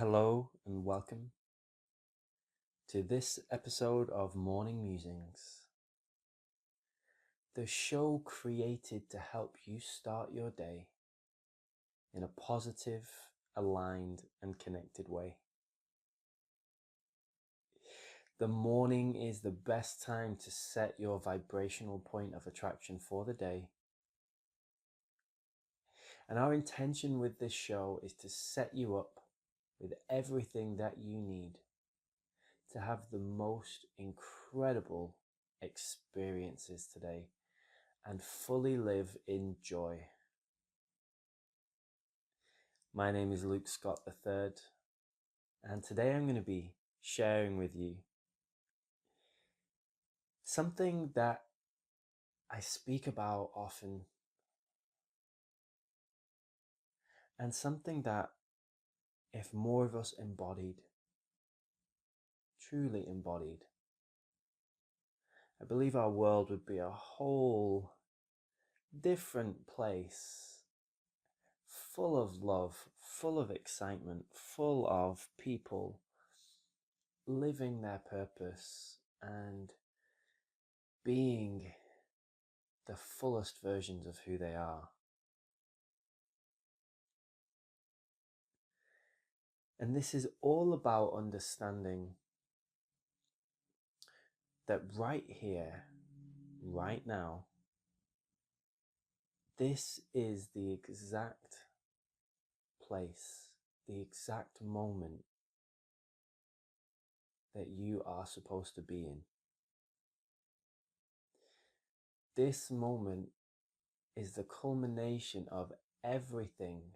Hello and welcome to this episode of Morning Musings, the show created to help you start your day in a positive, aligned, and connected way. The morning is the best time to set your vibrational point of attraction for the day. And our intention with this show is to set you up with everything that you need to have the most incredible experiences today and fully live in joy. My name is Luke Scott III, and today I'm going to be sharing with you something that I speak about often, and something that if more of us embodied, truly embodied, I believe our world would be a whole different place, full of love, full of excitement, full of people living their purpose and being the fullest versions of who they are. And this is all about understanding that right here, right now, this is the exact place, the exact moment that you are supposed to be in. This moment is the culmination of everything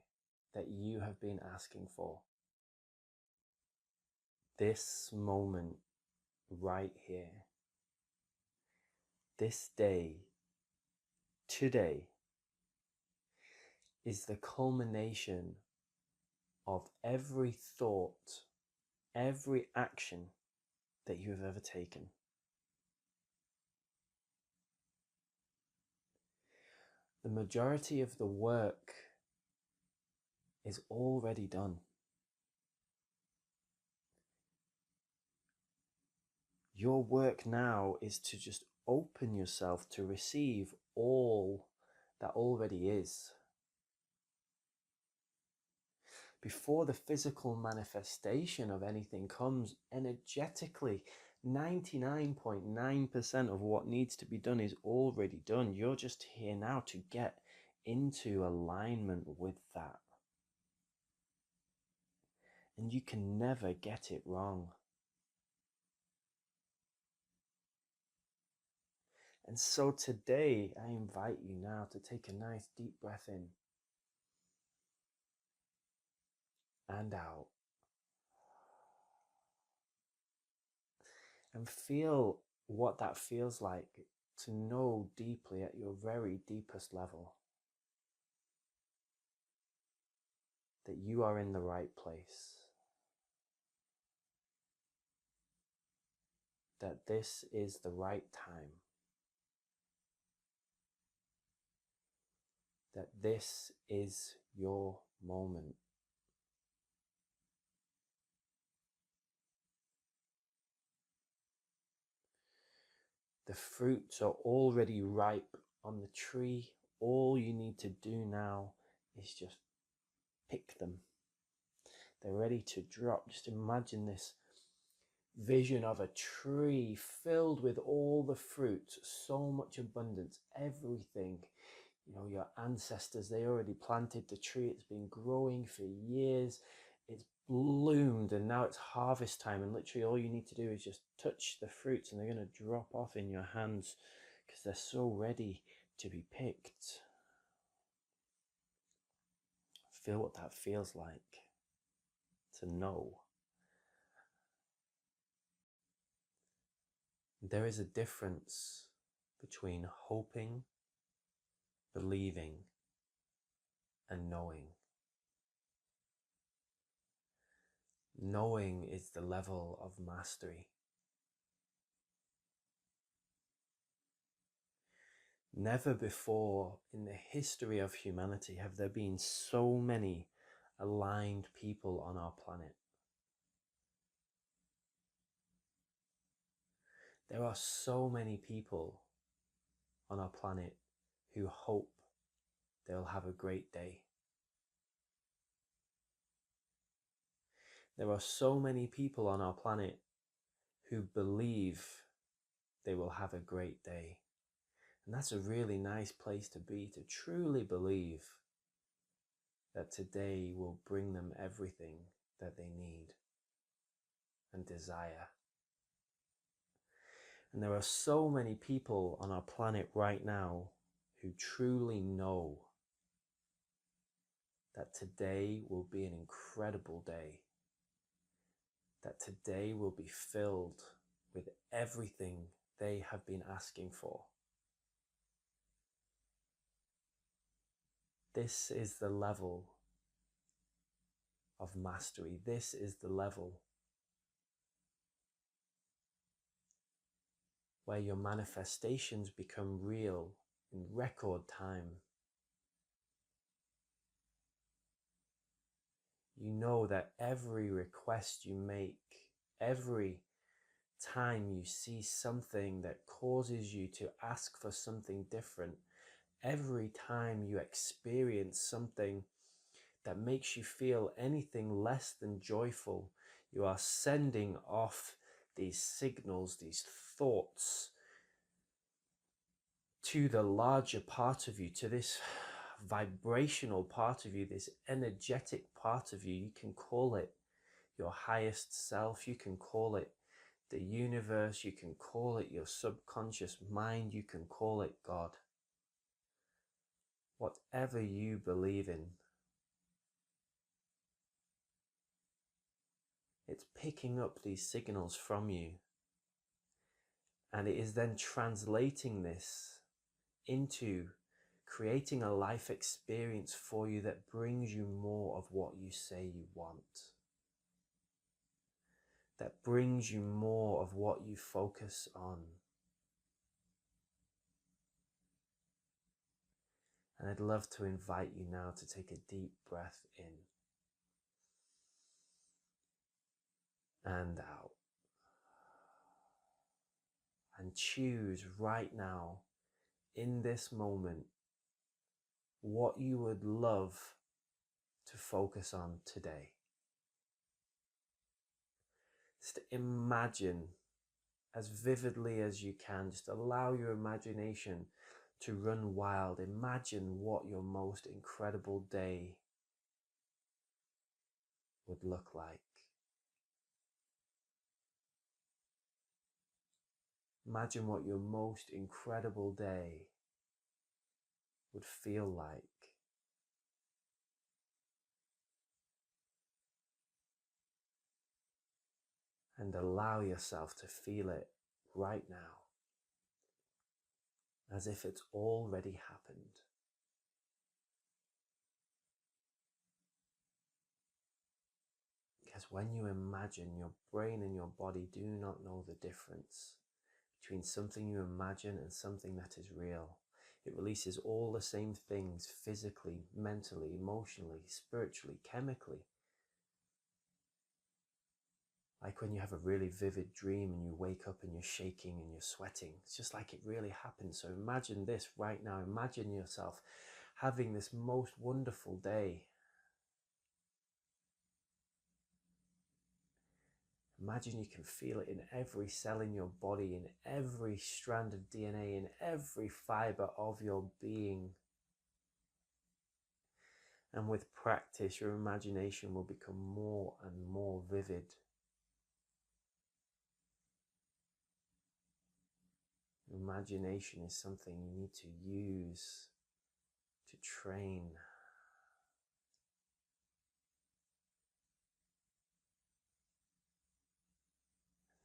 that you have been asking for. This moment right here, this day, today, is the culmination of every thought, every action that you have ever taken. The majority of the work is already done. Your work now is to just open yourself to receive all that already is. Before the physical manifestation of anything comes, energetically, 99.9% of what needs to be done is already done. You're just here now to get into alignment with that. And you can never get it wrong. And so today, I invite you now to take a nice deep breath in and out. And feel what that feels like to know deeply at your very deepest level that you are in the right place. That this is the right time. That this is your moment. The fruits are already ripe on the tree. All you need to do now is just pick them. They're ready to drop. Just imagine this vision of a tree filled with all the fruit, so much abundance, everything. You know, your ancestors, they already planted the tree. It's been growing for years. It's bloomed and now it's harvest time. And literally all you need to do is just touch the fruits and they're going to drop off in your hands because they're so ready to be picked. Feel what that feels like to know. There is a difference between hoping, believing, and knowing. Knowing is the level of mastery. Never before in the history of humanity have there been so many aligned people on our planet. There are so many people on our planet who hope they'll have a great day. There are so many people on our planet who believe they will have a great day. And that's a really nice place to be, to truly believe that today will bring them everything that they need and desire. And there are so many people on our planet right now who truly know that today will be an incredible day, that today will be filled with everything they have been asking for. This is the level of mastery. This is the level where your manifestations become real in record time. You know that every request you make, every time you see something that causes you to ask for something different, every time you experience something that makes you feel anything less than joyful, you are sending off these signals, these thoughts to the larger part of you, to this vibrational part of you, this energetic part of you. You can call it your highest self, you can call it the universe, you can call it your subconscious mind, you can call it God. Whatever you believe in, it's picking up these signals from you, and it is then translating this into creating a life experience for you that brings you more of what you say you want, that brings you more of what you focus on. And I'd love to invite you now to take a deep breath in and out, and choose right now, in this moment, what you would love to focus on today. Just imagine as vividly as you can, just allow your imagination to run wild. Imagine what your most incredible day would look like. Imagine what your most incredible day would feel like. And allow yourself to feel it right now, as if it's already happened. Because when you imagine, your brain and your body do not know the difference between something you imagine and something that is real. It releases all the same things physically, mentally, emotionally, spiritually, chemically. Like when you have a really vivid dream and you wake up and you're shaking and you're sweating. It's just like it really happened. So imagine this right now. Imagine yourself having this most wonderful day. Imagine you can feel it in every cell in your body, in every strand of DNA, in every fiber of your being. And with practice, your imagination will become more and more vivid. Imagination is something you need to use to train.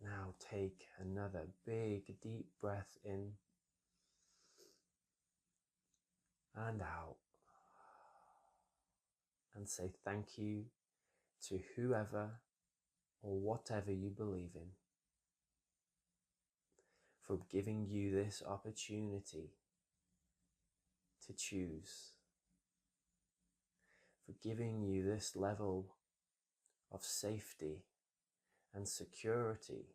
Now take another big deep breath in and out, and say thank you to whoever or whatever you believe in for giving you this opportunity to choose, for giving you this level of safety and security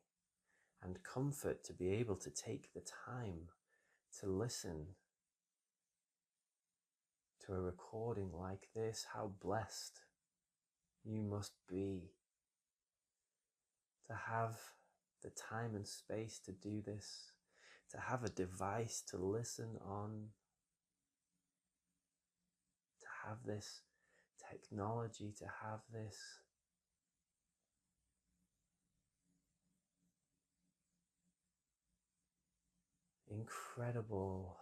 and comfort to be able to take the time to listen to a recording like this. How blessed you must be to have the time and space to do this, to have a device to listen on, to have this technology, to have this incredible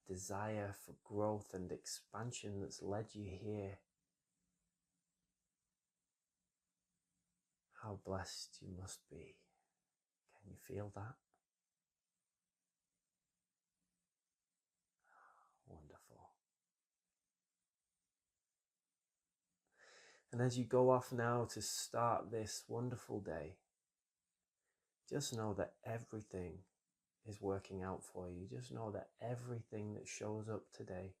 desire for growth and expansion that's led you here. How blessed you must be. Can you feel that? Wonderful. And as you go off now to start this wonderful day, just know that everything is working out for you. Just know that everything that shows up today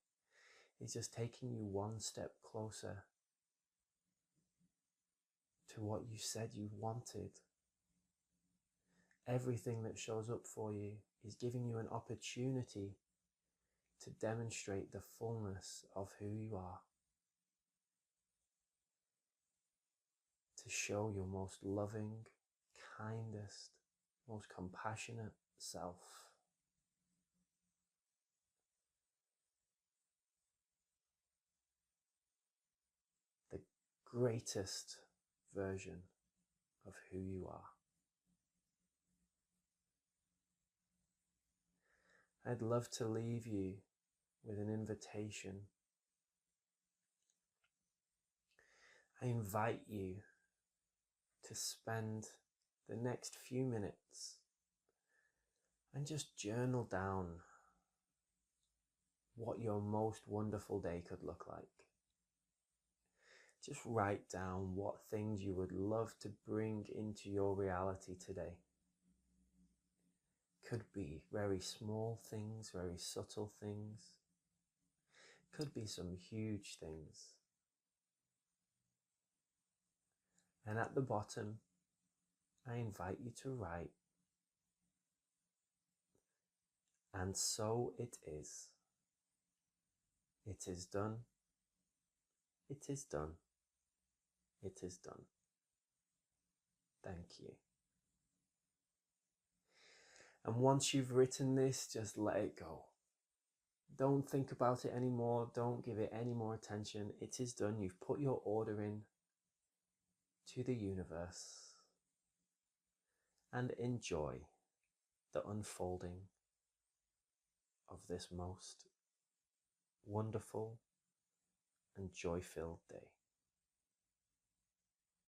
is just taking you one step closer to what you said you wanted. Everything that shows up for you is giving you an opportunity to demonstrate the fullness of who you are, to show your most loving, kindest, most compassionate self. The greatest version of who you are. I'd love to leave you with an invitation. I invite you to spend the next few minutes and just journal down what your most wonderful day could look like. Just write down what things you would love to bring into your reality today. Could be very small things, very subtle things. Could be some huge things. And at the bottom, I invite you to write, and so it is. It is done. It is done. It is done. Thank you. And once you've written this, just let it go. Don't think about it anymore. Don't give it any more attention. It is done. You've put your order in to the universe. And enjoy the unfolding of this most wonderful and joy-filled day.